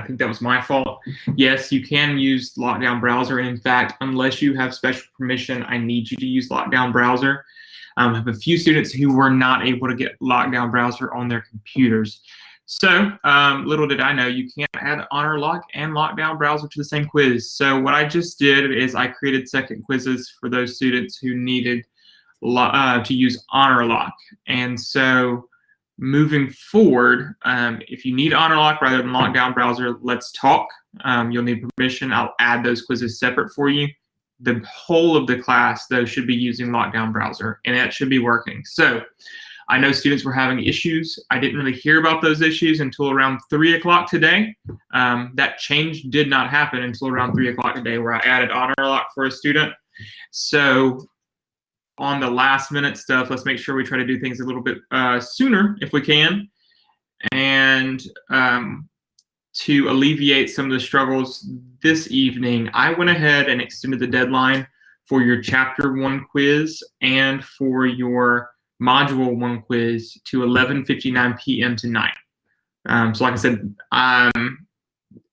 think that was my fault. Yes, you can use Lockdown Browser. And in fact, unless you have special permission, I need you to use Lockdown Browser. I have a few students who were not able to get Lockdown Browser on their computers. So little did I know, you can't add Honor Lock and Lockdown Browser to the same quiz. So what I just did is I created second quizzes for those students who needed to use Honor Lock. And so moving forward, if you need Honor Lock rather than Lockdown Browser, let's talk. You'll need permission. I'll add those quizzes separate for you. The whole of the class, though, should be using Lockdown Browser, and that should be working. So I know students were having issues. I didn't really hear about those issues until around 3 o'clock today. That change did not happen until around 3 o'clock today, where I added Honor Lock for a student. So on the last minute stuff, let's make sure we try to do things a little bit sooner if we can. And to alleviate some of the struggles this evening, I went ahead and extended the deadline for your Chapter 1 quiz and for your Module 1 quiz to 11:59 p.m. tonight. So like I said,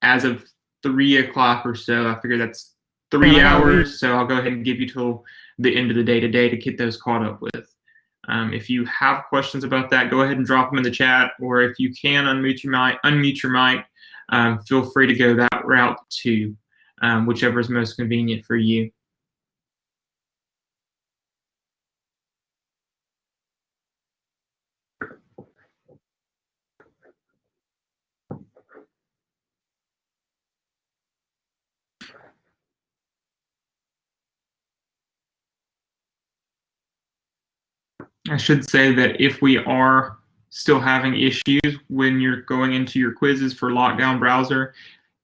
as of 3 o'clock or so, I figure that's 3 hours. So I'll go ahead and give you till the end of the day today to get those caught up with. If you have questions about that, go ahead and drop them in the chat, or if you can unmute your mic, feel free to go that route too, whichever is most convenient for you. I should say that if we are still having issues when you're going into your quizzes for Lockdown Browser,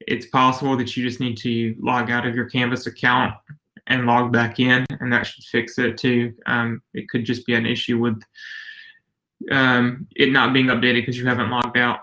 it's possible that you just need to log out of your Canvas account and log back in, and that should fix it too. It could just be an issue with it not being updated because you haven't logged out.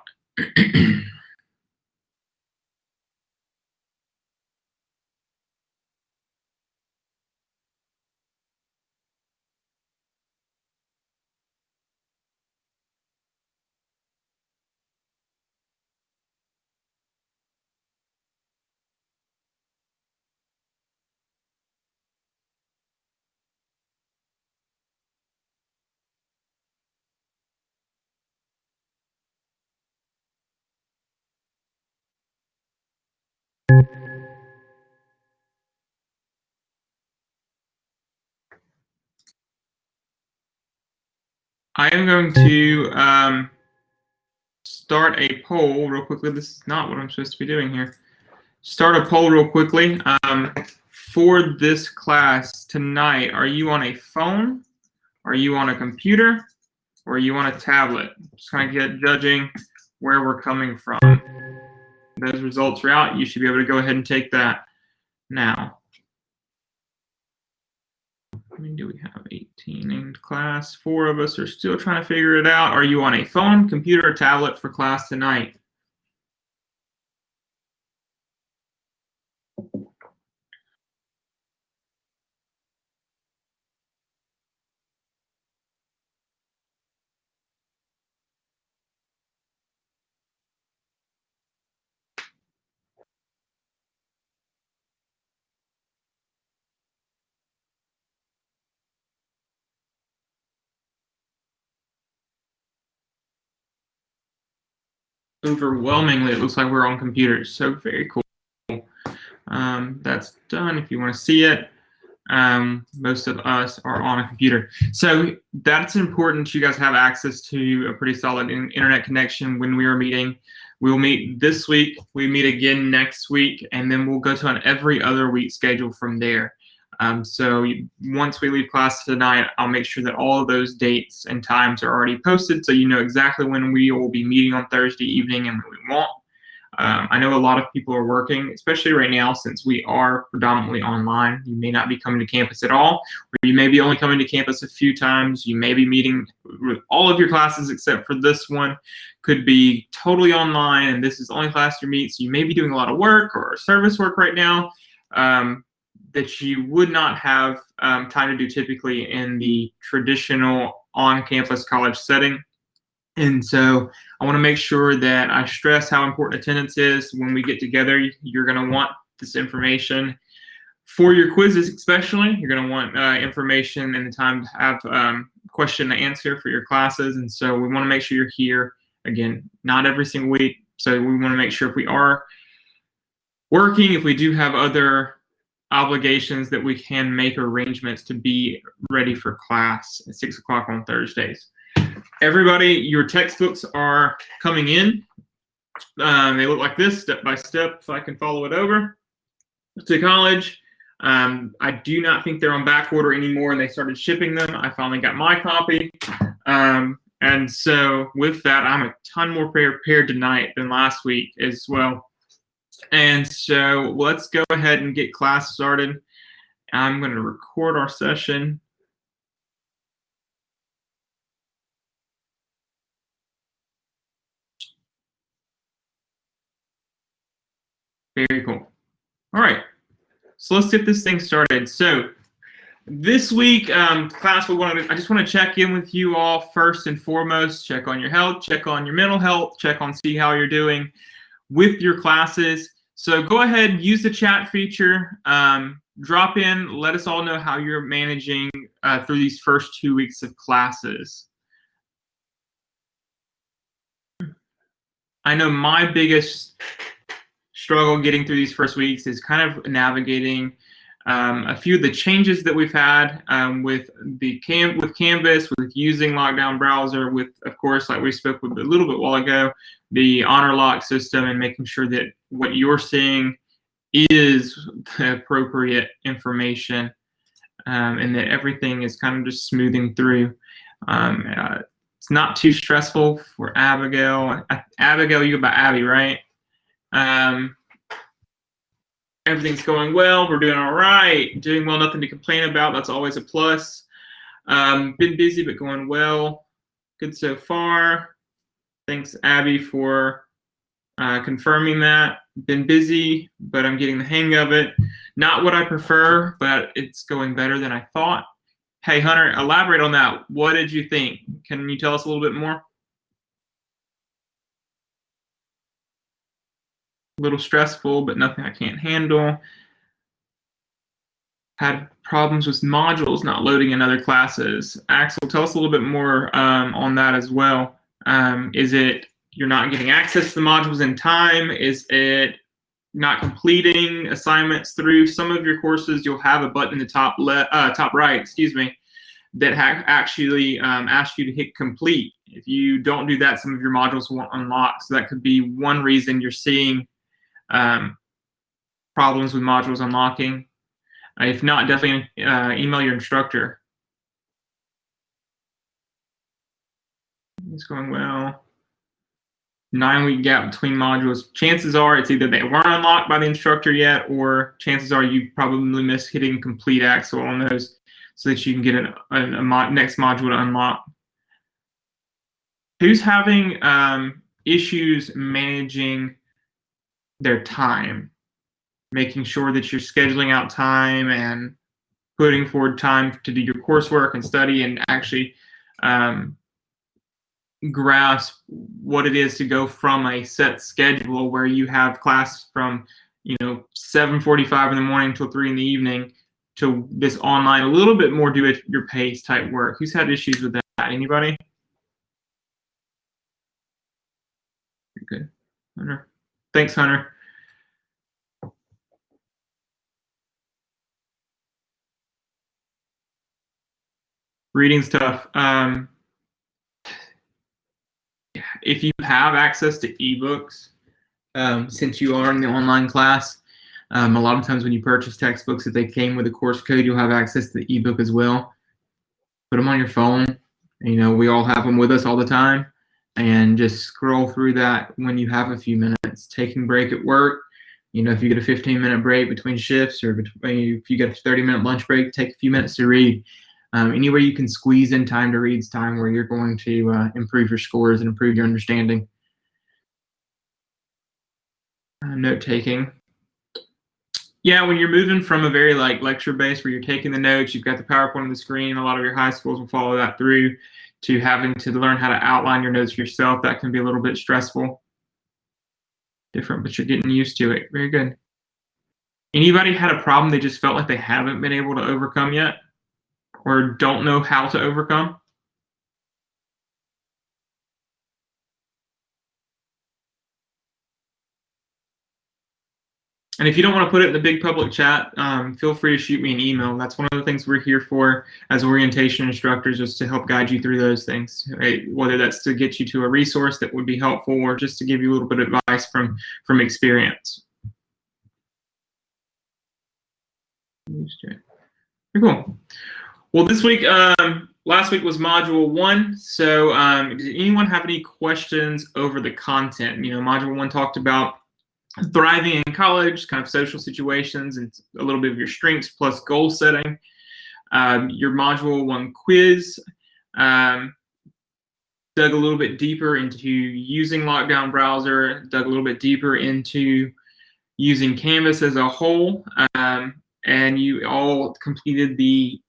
I am going to start a poll real quickly. This is not what I'm supposed to be doing here. Start a poll real quickly. For this class tonight, are you on a phone? Are you on a computer? Or are you on a tablet? Just kind of judging where we're coming from. Those results are out. You should be able to go ahead and take that now. How many do we have? 18 in class. 4 of us are still trying to figure it out. Are you on a phone, computer, or tablet for class tonight? Overwhelmingly, it looks like we're on computers, so very cool. That's done. If you want to see it, most of us are on a computer. So that's important. You guys have access to a pretty solid internet connection when we are meeting. We'll meet this week, we meet again next week, and then we'll go to an every other week schedule from there. So once we leave class tonight, I'll make sure that all of those dates and times are already posted so you know exactly when we will be meeting on Thursday evening and when we won't. I know a lot of people are working, especially right now since we are predominantly online. You may not be coming to campus at all, or you may be only coming to campus a few times. You may be meeting with all of your classes except for this one. Could be totally online, and this is the only class you meet. So you may be doing a lot of work or service work right now that you would not have time to do typically in the traditional on-campus college setting. And so I want to make sure that I stress how important attendance is. When we get together, you're going to want this information for your quizzes, especially. You're going to want information and the time to have question and answer for your classes. And so we want to make sure you're here. Again, not every single week. So we want to make sure if we are working, if we do have other obligations, that we can make arrangements to be ready for class at 6 o'clock on Thursdays. Everybody, your textbooks are coming in. They look like this, step by step, if I can follow it over to college. I do not think they're on back order anymore, and they started shipping them. I finally got my copy. And so with that, I'm a ton more prepared tonight than last week as well. And so let's go ahead and get class started. I'm going to record our session. Very cool. All right, so let's get this thing started. So this week, class, I just want to check in with you all first and foremost. Check on your health, check on your mental health, check on see how you're doing with your classes. So go ahead and use the chat feature. Drop in, let us all know how you're managing through these first 2 weeks of classes. I know my biggest struggle getting through these first weeks is kind of navigating a few of the changes that we've had with Canvas, with using Lockdown Browser, with, of course, like we spoke with a little bit while ago, the honor lock system, and making sure that what you're seeing is the appropriate information, and that everything is kind of just smoothing through. It's not too stressful for Abigail. Abigail, you go by Abby, right? Everything's going well. We're doing all right. Doing well, nothing to complain about. That's always a plus. Been busy, but going well. Good so far. Thanks, Abby, for confirming that. Been busy, but I'm getting the hang of it. Not what I prefer, but it's going better than I thought. Hey, Hunter, elaborate on that. What did you think? Can you tell us a little bit more? A little stressful, but nothing I can't handle. Had problems with modules not loading in other classes. Axel, tell us a little bit more on that as well. Is it you're not getting access to the modules in time? Is it not completing assignments through some of your courses? You'll have a button in the top right, that actually asks you to hit complete. If you don't do that, some of your modules won't unlock. So that could be one reason you're seeing problems with modules unlocking. If not, definitely email your instructor. It's going well. 9-week gap between modules. Chances are it's either they weren't unlocked by the instructor yet, or chances are you've probably missed hitting complete, Axel, on those, so that you can get a next module to unlock. Who's having issues managing their time, making sure that you're scheduling out time and putting forward time to do your coursework and study, and actually grasp what it is to go from a set schedule where you have class from 7:45 in the morning till 3 in the evening to this online, a little bit more do at your pace type work? Who's had issues with that? Anybody? Good. Hunter. Thanks, Hunter. Reading's tough. If you have access to ebooks, since you are in the online class, a lot of times when you purchase textbooks, if they came with a course code, you'll have access to the ebook as well. Put them on your phone. We all have them with us all the time, and just scroll through that when you have a few minutes. Taking break at work, if you get a 15-minute break between shifts, or if you get a 30-minute lunch break, take a few minutes to read. Anywhere you can squeeze in time to read is time where you're going to improve your scores and improve your understanding. Note taking. Yeah, when you're moving from a very lecture base where you're taking the notes, you've got the PowerPoint on the screen, a lot of your high schools will follow that through. to having to learn how to outline your notes yourself. That can be a little bit stressful. Different, but you're getting used to it. Very good. Anybody had a problem they just felt like they haven't been able to overcome yet or don't know how to overcome? And if you don't want to put it in the big public chat, feel free to shoot me an email. That's one of the things we're here for as orientation instructors, is to help guide you through those things, right? Whether that's to get you to a resource that would be helpful or just to give you a little bit of advice from experience. Very cool. Well, this week, last week was Module 1. So did anyone have any questions over the content? You know, Module 1 talked about thriving in college, kind of social situations, and a little bit of your strengths plus goal setting. Your Module 1 quiz dug a little bit deeper into using Lockdown Browser, dug a little bit deeper into using Canvas as a whole, and you all completed the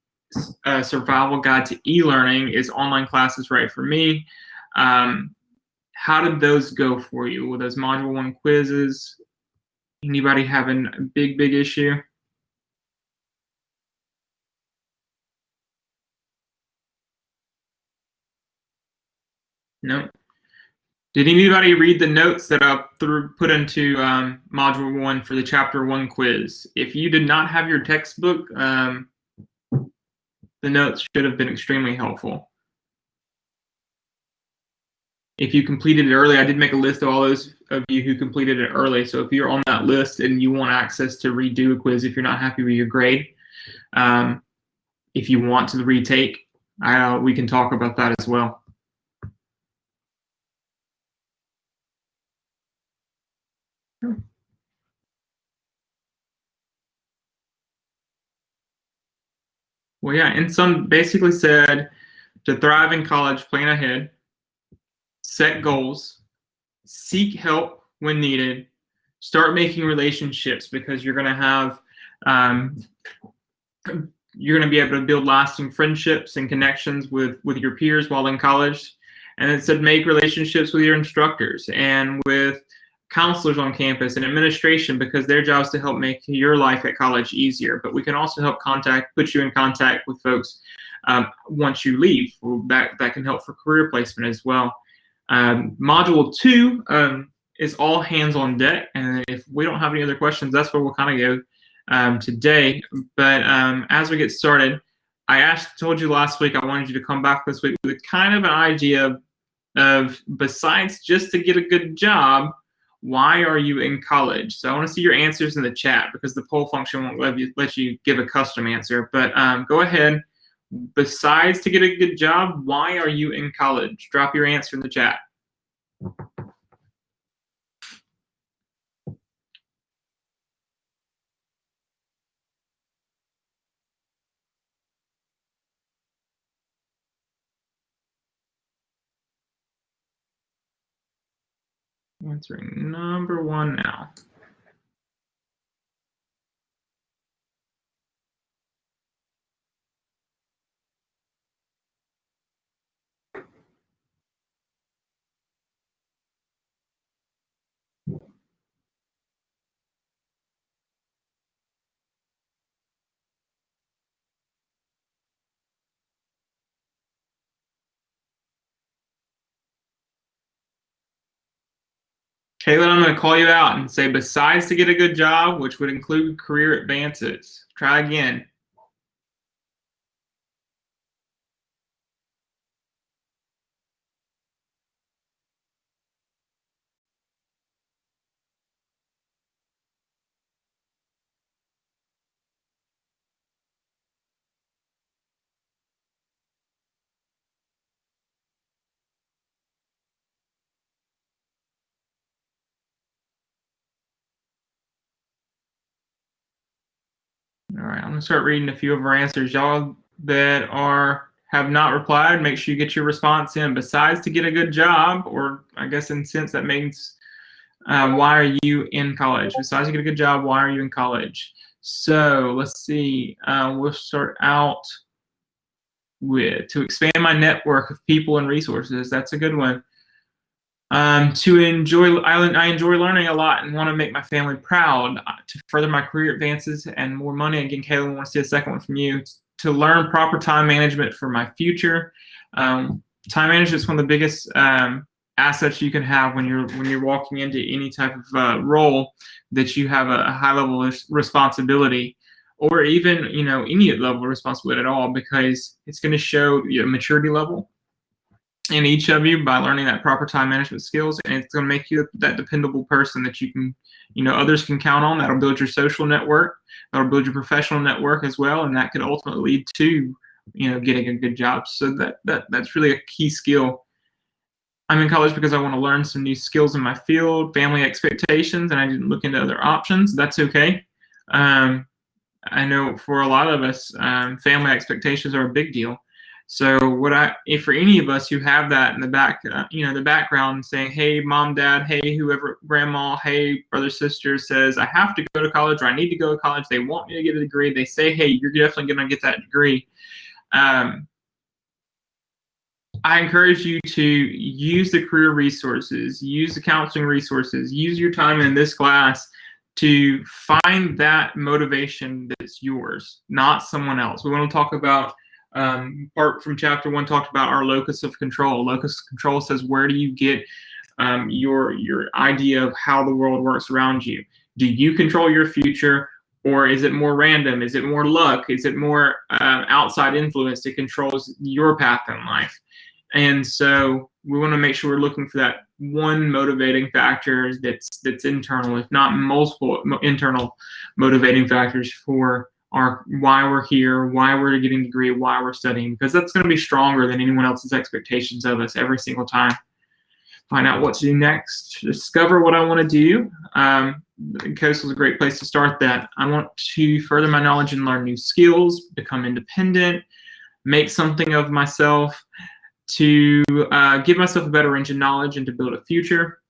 survival guide to e-learning. Is online classes right for me? How did those go for you with those Module 1 quizzes? Anybody having a big issue? No. Did anybody read the notes that I put into Module 1 for the Chapter 1 quiz? If you did not have your textbook, the notes should have been extremely helpful. If you completed it early, I did make a list of all those of you who completed it early. So if you're on that list and you want access to redo a quiz, if you're not happy with your grade, if you want to retake, we can talk about that as well. Well, yeah, and some basically said to thrive in college, plan ahead, set goals, seek help when needed, start making relationships, because you're going to have you're going to be able to build lasting friendships and connections with your peers while in college. And it said make relationships with your instructors and with counselors on campus and administration, because their job is to help make your life at college easier. But we can also help put you in contact with folks once you leave. That can help for career placement as well. Module 2 is all hands on deck, and if we don't have any other questions, that's where we'll kind of go today. But as we get started, I told you last week I wanted you to come back this week with kind of an idea of, besides just to get a good job, why are you in college? So I want to see your answers in the chat, because the poll function won't let you give a custom answer. But go ahead. Besides to get a good job, why are you in college? Drop your answer in the chat. Answering number 1 now. Kayla, I'm going to call you out and say, besides to get a good job, which would include career advances. Try again. All right, I'm going to start reading a few of our answers. Y'all that have not replied, make sure you get your response in. Besides to get a good job, or I guess in a sense that means why are you in college? Besides to get a good job, why are you in college? So let's see. We'll start out. to expand my network of people and resources. That's a good one. To enjoy, I enjoy learning a lot and want to make my family proud. To further my career advances and more money. Again, Kayla, I want to see a second one from you. To learn proper time management for my future. Time management is one of the biggest assets you can have when you're walking into any type of role that you have a high level of responsibility, or even any level of responsibility at all, because it's going to show your maturity level in each of you by learning that proper time management skills, and it's going to make you that dependable person that you can, others can count on. That'll build your social network, that'll build your professional network as well, and that could ultimately lead to, getting a good job. So that's really a key skill. I'm in college because I want to learn some new skills in my field, family expectations, and I didn't look into other options. That's okay. I know for a lot of us, family expectations are a big deal. So if for any of us who have that in the the background, saying, hey, mom, dad, hey, whoever, grandma, hey, brother, sister says, I have to go to college, or I need to go to college. They want me to get a degree. They say, hey, you're definitely going to get that degree. I encourage you to use the career resources, use the counseling resources, use your time in this class to find that motivation that's yours, not someone else. We want to talk about, part from chapter 1 talked about our locus of control. Locus of control says, where do you get your idea of how the world works around you? Do you control your future, or is it more random? Is it more luck? Is it more outside influence that controls your path in life? And so we want to make sure we're looking for that one motivating factor that's internal, if not multiple internal motivating factors for why we're here, why we're getting a degree, why we're studying, because that's going to be stronger than anyone else's expectations of us every single time. Find out what to do next. Discover what I want to do. CACC is a great place to start that. I want to further my knowledge and learn new skills, become independent, make something of myself, to give myself a better range of knowledge and to build a future,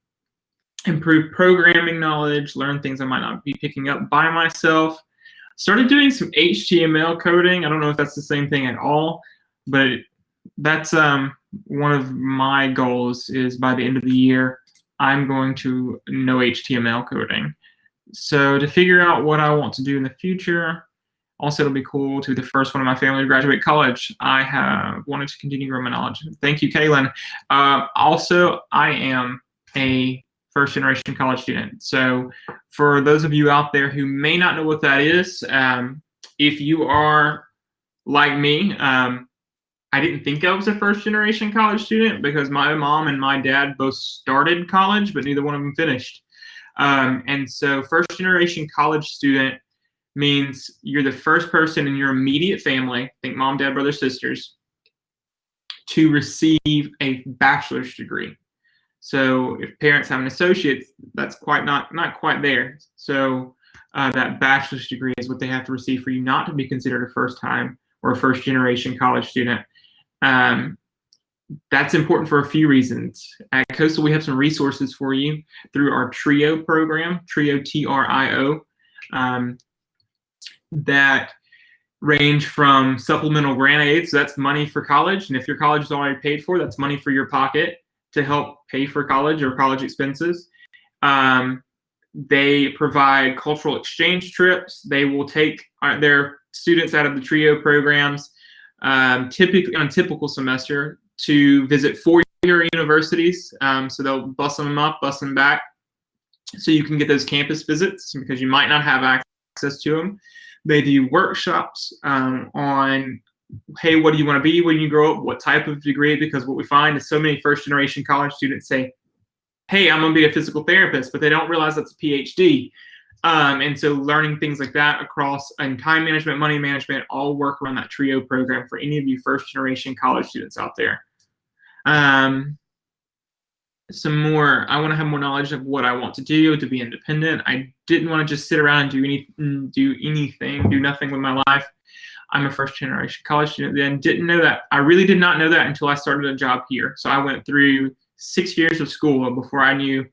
improve programming knowledge, learn things I might not be picking up by myself. Started doing some HTML coding. I don't know if that's the same thing at all, but that's one of my goals is by the end of the year, I'm going to know HTML coding. So to figure out what I want to do in the future. Also, it'll be cool to be the first one in my family to graduate college. I have wanted to continue growing my knowledge. Thank you, Kaylin. Also, I am a first-generation college student. So for those of you out there who may not know what that is, if you are like me, I didn't think I was a first-generation college student because my mom and my dad both started college, but neither one of them finished. And so first-generation college student means you're the first person in your immediate family, think mom, dad, brother, sisters, to receive a bachelor's degree. So if parents have an associate, that's not quite there. So that bachelor's degree is what they have to receive for you not to be considered a first-time or a first-generation college student. That's important for a few reasons. At Coastal, we have some resources for you through our TRIO program, TRIO, T-R-I-O. That range from supplemental grant aid, so that's money for college, and if your college is already paid for, that's money for your pocket to help pay for college or college expenses. They provide cultural exchange trips. They will take their students out of the TRIO programs, typically on a typical semester, to visit four-year universities. So they'll bus them up, bus them back, so you can get those campus visits because you might not have access to them. They do workshops on, hey, what do you want to be when you grow up? What type of degree? Because what we find is so many first-generation college students say, hey, I'm going to be a physical therapist, but they don't realize that's a PhD. And so learning things like that across time management, money management, all work around that TRIO program for any of you first-generation college students out there. Some more, I want to have more knowledge of what I want to do to be independent. I didn't want to just sit around and do nothing with my life. I'm a first generation college student then. Didn't know that. I really did not know that until I started a job here. So I went through 6 years of school before I knew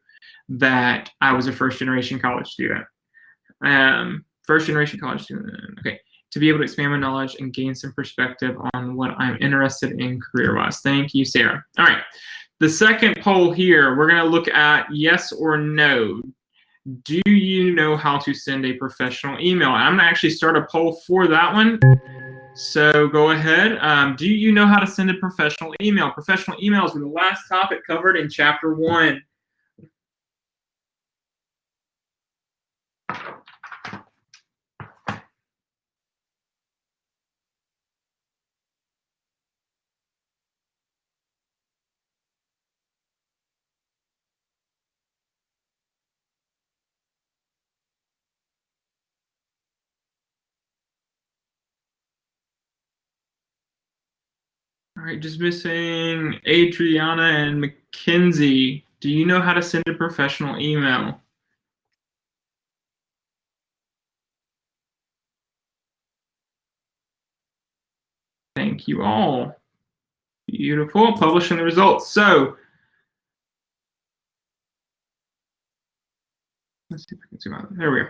that I was a first generation college student. First generation college student. Okay. to be able to expand my knowledge and gain some perspective on what I'm interested in career-wise. Thank you, Sarah. All right. The second poll here, we're going to look at yes or no. Do you know how to send a professional email? I'm going to actually start a poll for that one. So go ahead. Do you know how to send a professional email? Professional emails were the last topic covered in Chapter 1. All right, just missing Adriana and Mackenzie. Do you know how to send a professional email? Thank you all. Beautiful. Publishing the results. So let's see if I can zoom out. There we go.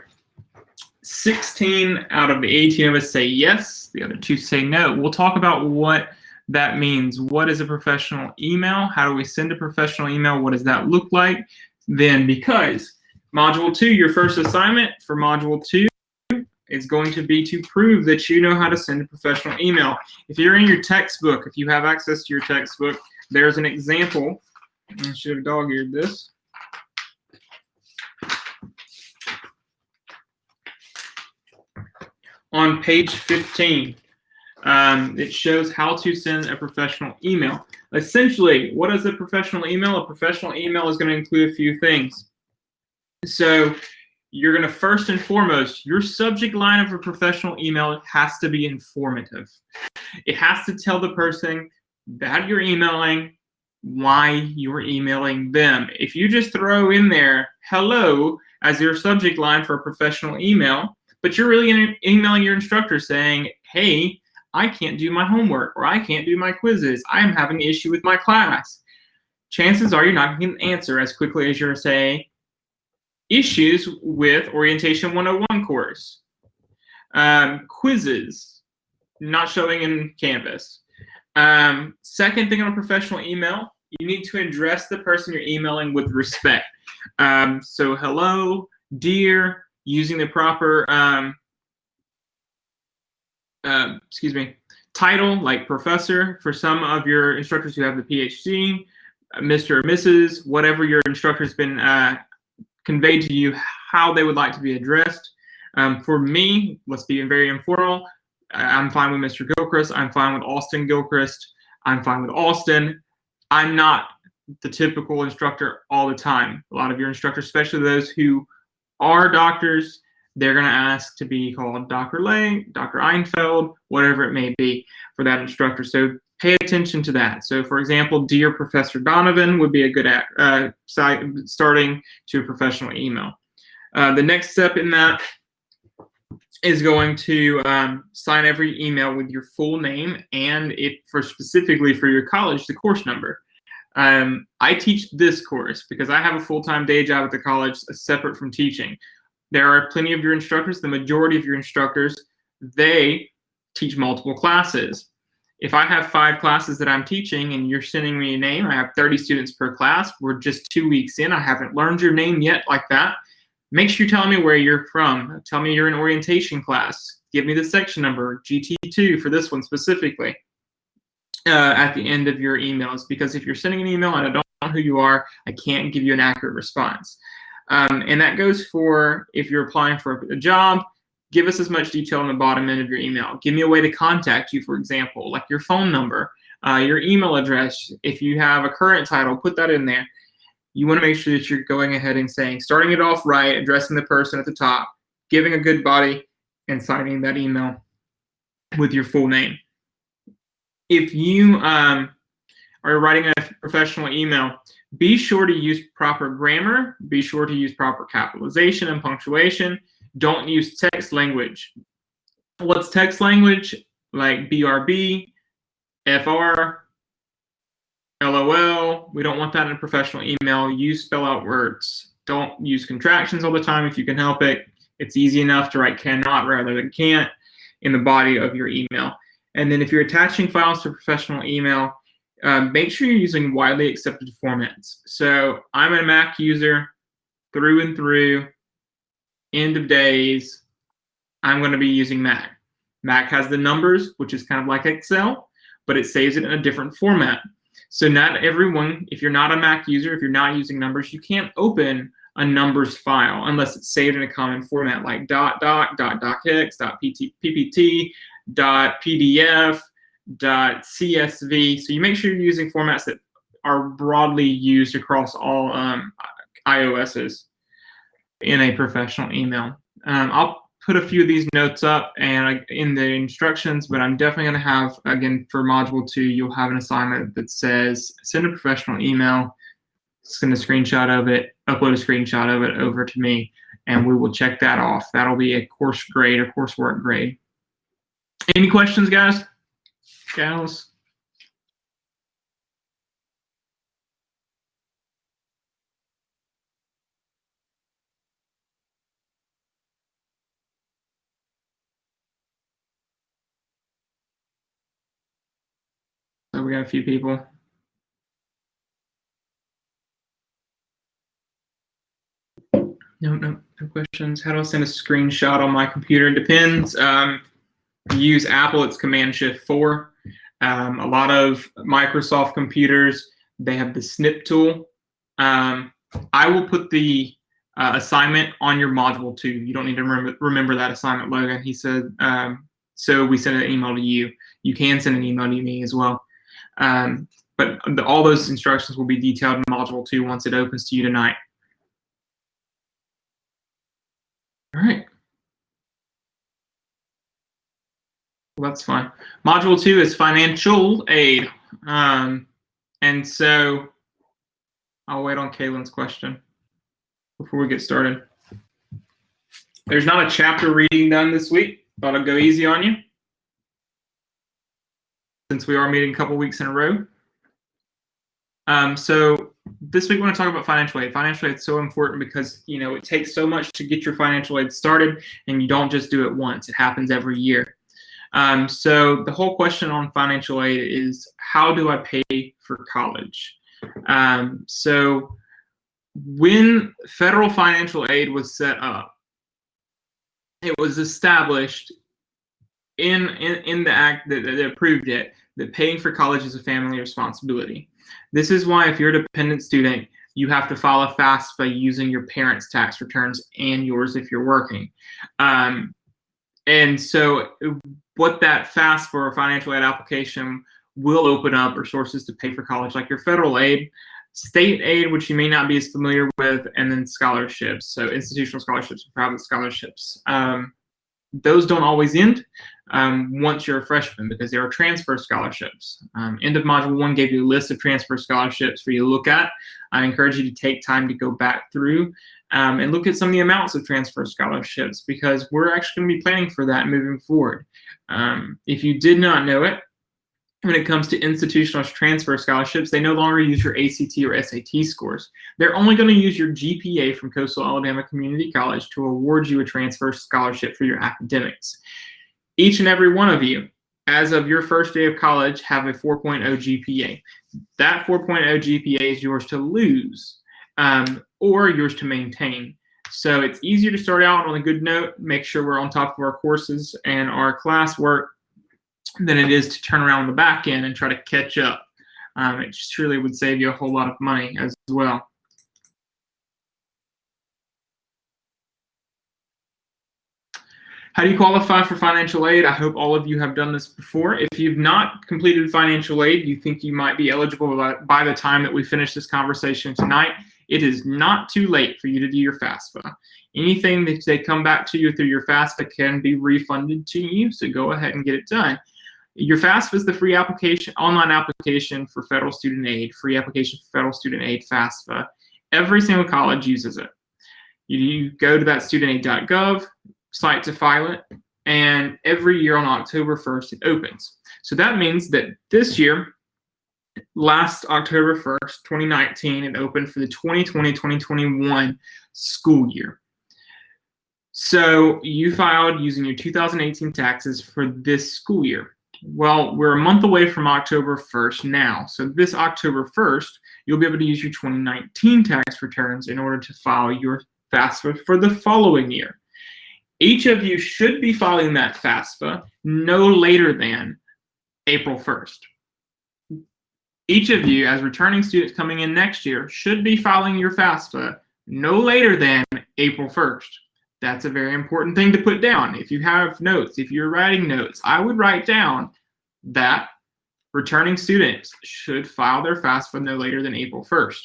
16 out of the 18 of us say yes. The other 2 say no. We'll talk about what that means. What is a professional email? How do we send a professional email? What does that look like? Then, because Module 2, your first assignment for Module 2 is going to be to prove that you know how to send a professional email. If you're in your textbook, if you have access to your textbook, there's an example. I should have dog-eared this. On page 15, it shows how to send a professional email. Essentially, what is a professional email? A professional email is going to include a few things. So you're going to first and foremost, your subject line of a professional email has to be informative. It has to tell the person that you're emailing why you're emailing them. If you just throw in there hello as your subject line for a professional email, but you're really emailing your instructor saying, hey, I can't do my homework, or I can't do my quizzes, I'm having an issue with my class, chances are you're not going to get an answer as quickly as you're saying issues with Orientation 101 course, quizzes not showing in Canvas. Second thing on a professional email, you need to address the person you're emailing with respect. So hello, dear, using the proper title like professor for some of your instructors who have the PhD, Mr. or Mrs., whatever your instructor's been conveyed to you how they would like to be addressed. For me, let's be very informal. I'm fine with Mr. Gilchrist. I'm fine with Austin Gilchrist. I'm fine with Austin. I'm not the typical instructor all the time. A lot of your instructors, especially those who are doctors, they're going to ask to be called Dr. Lay, Dr. Einfeld, whatever it may be for that instructor. So pay attention to that. So for example, Dear Professor Donovan would be a good starting to a professional email. The next step in that is going to sign every email with your full name and specifically for your college, the course number. I teach this course because I have a full-time day job at the college separate from teaching. There are plenty of your instructors, the majority of your instructors, they teach multiple classes. If I have 5 classes that I'm teaching and you're sending me a name, I have 30 students per class, we're just 2 weeks in, I haven't learned your name yet like that. Make sure you tell me where you're from. Tell me you're in orientation class. Give me the section number, GT2 for this one specifically, at the end of your emails. Because if you're sending an email and I don't know who you are, I can't give you an accurate response. And that goes for if you're applying for a job, give us as much detail on the bottom end of your email. Give me a way to contact you, for example, like your phone number, your email address. If you have a current title, put that in there. You want to make sure that you're going ahead and saying, starting it off right, addressing the person at the top, giving a good body, and signing that email with your full name. If you are writing a professional email, be sure to use proper grammar. Be sure to use proper capitalization and punctuation. Don't use text language. What's text language? Like BRB, FR, LOL. We don't want that in a professional email. Use spell out words. Don't use contractions all the time if you can help it. It's easy enough to write cannot rather than can't. in the body of your email. And then if you're attaching files to professional email, make sure you're using widely accepted formats. So I'm a Mac user through and through, end of days, I'm going to be using Mac. Mac has the numbers, which is kind of like Excel, but it saves it in a different format. So not everyone, if you're not a Mac user, if you're not using numbers, you can't open a numbers file unless it's saved in a common format like .doc.docx, .ppt, .pdf, .csv. So you make sure you're using formats that are broadly used across all iOSs in a professional email. I'll put a few of these notes up and in the instructions, but I'm definitely going to have, again, for Module 2, you'll have an assignment that says send a professional email, send a screenshot of it, upload a screenshot of it over to me, and we will check that off. That'll be a course grade or coursework grade. Any questions, guys? Gals? So we got a few people. No questions. How do I send a screenshot on my computer? It depends. If you use Apple, it's Command-Shift-4. A lot of Microsoft computers, they have the snip tool. I will put the assignment on your Module 2. You don't need to remember that assignment, Logan. He said, so we send an email to you. You can send an email to me as well. But all those instructions will be detailed in Module 2 once it opens to you tonight. All right. Well, that's fine. Module 2 is financial aid. And so I'll wait on Kaylin's question before we get started. There's not a chapter reading done this week. Thought I'd go easy on you since we are meeting a couple weeks in a row. So this week we're going to talk about financial aid. Financial aid is so important because, you know, it takes so much to get your financial aid started, and you don't just do it once. It happens every year. So the whole question on financial aid is, how do I pay for college? So when federal financial aid was set up, it was established in the act that approved it, that paying for college is a family responsibility. This is why if you're a dependent student, you have to file a FAFSA using your parents' tax returns and yours if you're working. And so what that FAFSA for a financial aid application will open up are sources to pay for college, like your federal aid, state aid, which you may not be as familiar with, and then scholarships, so institutional scholarships and private scholarships. Those don't always end once you're a freshman because there are transfer scholarships. End of Module 1 gave you a list of transfer scholarships for you to look at. I encourage you to take time to go back through and look at some of the amounts of transfer scholarships because we're actually going to be planning for that moving forward. If you did not know it, when it comes to institutional transfer scholarships, they no longer use your ACT or SAT scores. They're only going to use your GPA from Coastal Alabama Community College to award you a transfer scholarship for your academics. Each and every one of you, as of your first day of college, have a 4.0 GPA. That 4.0 GPA is yours to lose or yours to maintain. So it's easier to start out on a good note, make sure we're on top of our courses and our classwork, than it is to turn around on the back end and try to catch up. It just truly would save you a whole lot of money as well. How do you qualify for financial aid? I hope all of you have done this before. If you've not completed financial aid, you think you might be eligible by the time that we finish this conversation tonight, it is not too late for you to do your FAFSA. Anything that they come back to you through your FAFSA can be refunded to you, so go ahead and get it done. Your FAFSA is the free application, online application for federal student aid, free application for federal student aid, FAFSA. Every single college uses it. You go to that studentaid.gov site to file it, and every year on October 1st it opens. So that means that this year, last October 1st, 2019, it opened for the 2020-2021 school year. So you filed using your 2018 taxes for this school year. Well, we're a month away from October 1st now. So this October 1st, you'll be able to use your 2019 tax returns in order to file your FAFSA for the following year. Each of you should be filing that FAFSA no later than April 1st. Each of you, as returning students coming in next year, should be filing your FAFSA no later than April 1st. That's a very important thing to put down. If you have notes, if you're writing notes, I would write down that returning students should file their FAFSA no later than April 1st.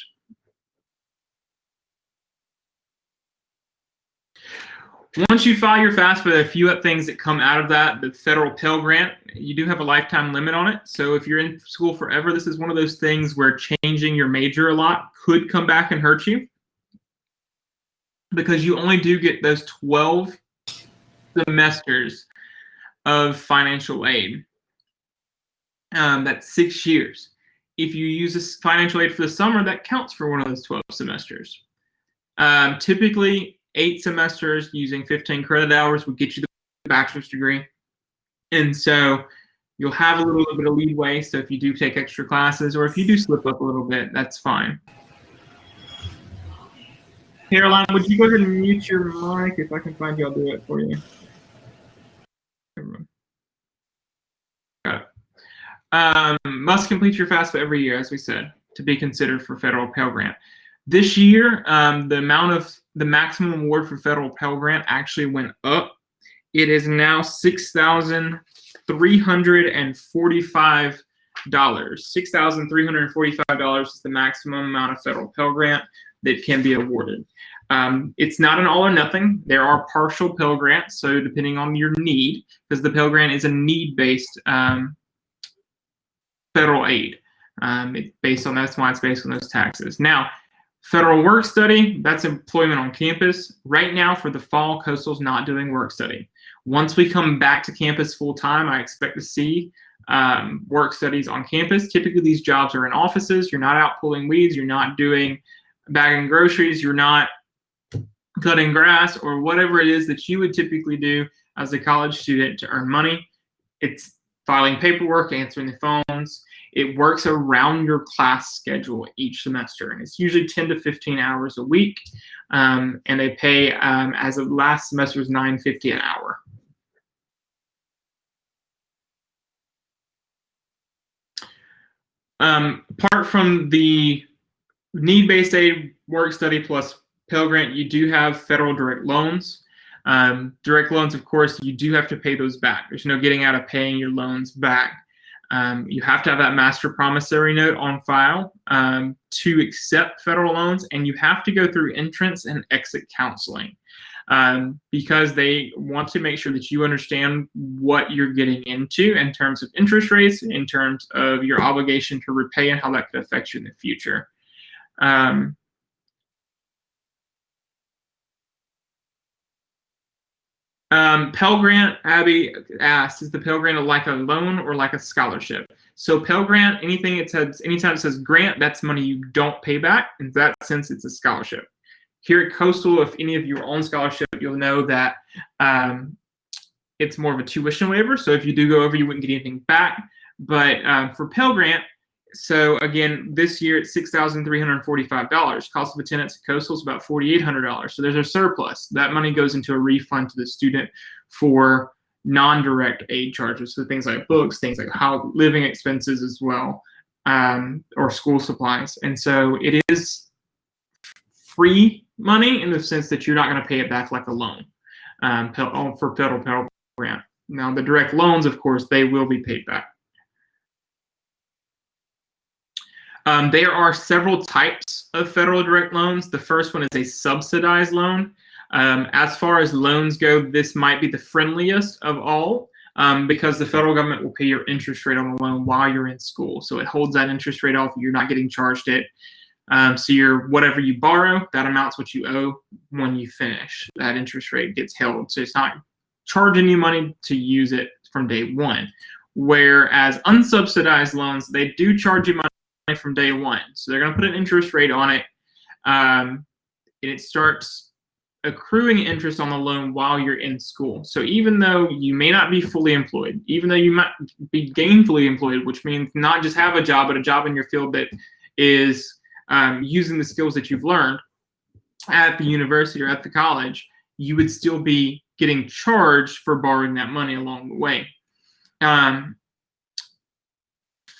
Once you file your FAFSA, there are a few things that come out of that. The federal Pell Grant, you do have a lifetime limit on it. So if you're in school forever, this is one of those things where changing your major a lot could come back and hurt you, because you only do get those 12 semesters of financial aid. That's 6 years. If you use this financial aid for the summer, that counts for one of those 12 semesters. Typically, 8 semesters using 15 credit hours would get you the bachelor's degree. And so you'll have a little bit of leeway. So if you do take extra classes, or if you do slip up a little bit, that's fine. Caroline, would you go ahead and mute your mic? If I can find you, I'll do it for you. Got it. Must complete your FAFSA every year, as we said, to be considered for federal Pell Grant. This year, the maximum award for federal Pell Grant actually went up. It is now $6,345. $6,345 is the maximum amount of federal Pell Grant that can be awarded. It's not an all or nothing. There are partial Pell Grants, so depending on your need, because the Pell Grant is a need-based federal aid. That's why it's based on those taxes. Now, federal work study, that's employment on campus. Right now, for the fall, Coastal's not doing work study. Once we come back to campus full-time, I expect to see work studies on campus. Typically, these jobs are in offices. You're not out pulling weeds. You're not doing bagging groceries. You're not cutting grass, or whatever it is that you would typically do as a college student to earn money. It's filing paperwork, answering the phones. It works around your class schedule each semester, and it's usually 10 to 15 hours a week, and they pay, as of last semester, was $9.50 an hour. Apart from the need-based aid, work study, plus Pell Grant, you do have federal direct loans. Direct loans, of course, you do have to pay those back. There's no getting out of paying your loans back. You have to have that master promissory note on file to accept federal loans, and you have to go through entrance and exit counseling because they want to make sure that you understand what you're getting into in terms of interest rates, in terms of your obligation to repay, and how that could affect you in the future. Pell Grant, Abby asked, is the Pell Grant like a loan or like a scholarship? So Pell Grant, anytime it says grant, that's money you don't pay back. In that sense, it's a scholarship. Here at Coastal, if any of you are on scholarship, you'll know that it's more of a tuition waiver. So if you do go over, you wouldn't get anything back. But for Pell Grant, so again, this year it's $6,345. Cost of attendance at Coastal is about $4,800. So there's a surplus. That money goes into a refund to the student for non-direct aid charges. So things like books, things like living expenses as well, or school supplies. And so it is free money in the sense that you're not going to pay it back like a loan for federal Pell Grant. Now the direct loans, of course, they will be paid back. There are several types of federal direct loans. The first one is a subsidized loan. As far as loans go, this might be the friendliest of all because the federal government will pay your interest rate on the loan while you're in school. So it holds that interest rate off. You're not getting charged it. So whatever you borrow, that amount's what you owe when you finish. That interest rate gets held. So it's not charging you money to use it from day one. Whereas unsubsidized loans, they do charge you money from day one. So they're going to put an interest rate on it. And it starts accruing interest on the loan while you're in school. So even though you may not be fully employed, even though you might be gainfully employed, which means not just have a job, but a job in your field that is using the skills that you've learned at the university or at the college, you would still be getting charged for borrowing that money along the way.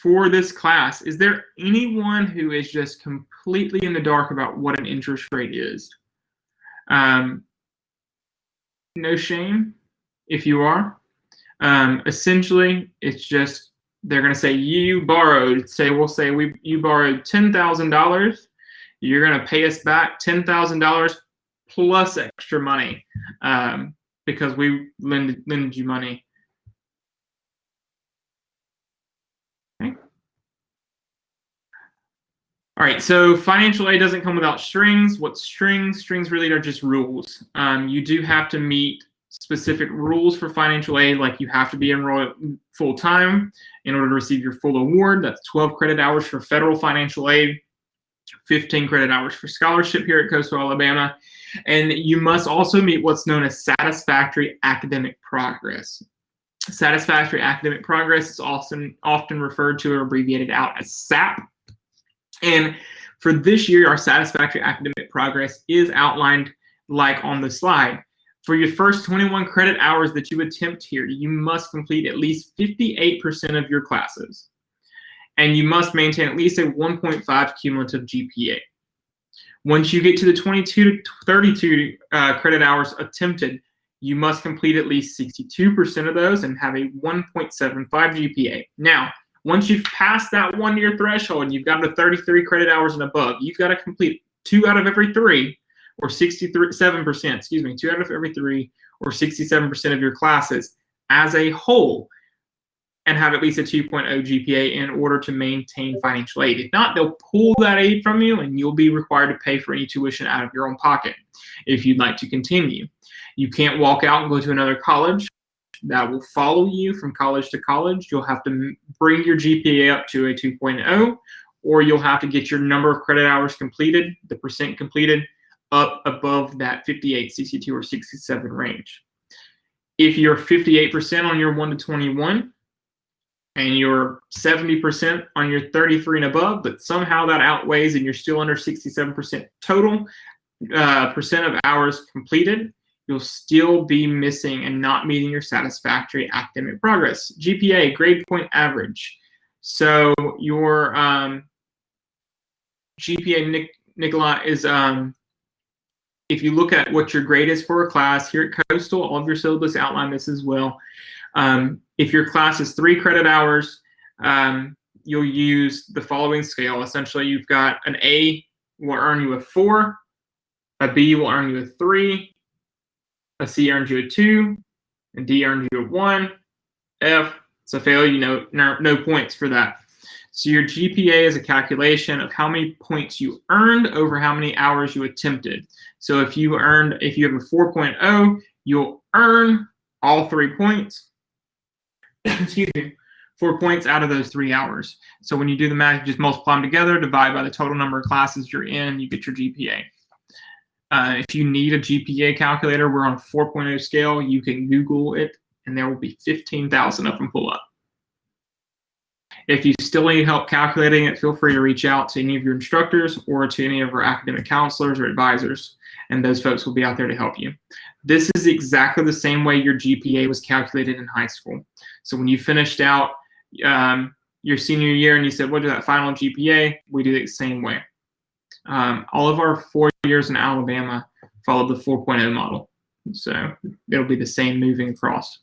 For this class, is there anyone who is just completely in the dark about what an interest rate is? No shame if you are. Essentially, it's just they're going to say you borrowed. We'll say you borrowed $10,000. You're going to pay us back $10,000 plus extra money because we lended you money. Okay. All right, so financial aid doesn't come without strings. What's strings? Strings really are just rules. You do have to meet specific rules for financial aid, like you have to be enrolled full-time in order to receive your full award. That's 12 credit hours for federal financial aid, 15 credit hours for scholarship here at Coastal Alabama. And you must also meet what's known as satisfactory academic progress. Satisfactory academic progress is often referred to or abbreviated out as SAP. And for this year, our satisfactory academic progress is outlined like on the slide. For your first 21 credit hours that you attempt here, you must complete at least 58% of your classes. And you must maintain at least a 1.5 cumulative GPA. Once you get to the 22 to 32 credit hours attempted, you must complete at least 62% of those and have a 1.75 GPA. Now, once you've passed that 1 year threshold and you've got to 33 credit hours and above, you've got to complete 2 out of every 3 or 67%, 2 out of every 3 or 67% of your classes as a whole and have at least a 2.0 GPA in order to maintain financial aid. If not, they'll pull that aid from you and you'll be required to pay for any tuition out of your own pocket if you'd like to continue. You can't walk out and go to another college. That will follow you from college to college. You'll have to bring your GPA up to a 2.0, or you'll have to get your number of credit hours completed, the percent completed, up above that 58, 62, or 67 range. If you're 58% on your 1 to 21, and you're 70% on your 33 and above, but somehow that outweighs and you're still under 67% total percent of hours completed, you'll still be missing and not meeting your satisfactory academic progress. GPA, grade point average. So your GPA, Nicola, is if you look at what your grade is for a class here at Coastal, all of your syllabus outline this as well. If your class is 3 credit hours, you'll use the following scale. Essentially, you've got an A will earn you a 4, a B will earn you a 3, a C earns you a 2, a D earns you a 1, F, it's a failure, no points for that. So your GPA is a calculation of how many points you earned over how many hours you attempted. So if you have a 4.0, you'll earn all 3 points. Excuse me, 4 points out of those 3 hours. So when you do the math, you just multiply them together, divide by the total number of classes you're in, you get your GPA. If you need a GPA calculator, we're on a 4.0 scale. You can Google it, and there will be 15,000 of them pull up. If you still need help calculating it, feel free to reach out to any of your instructors or to any of our academic counselors or advisors, and those folks will be out there to help you. This is exactly the same way your GPA was calculated in high school. So when you finished out your senior year and you said, what is that final GPA? We do it the same way. All of our 4 years in Alabama followed the 4.0 model. So it'll be the same moving across.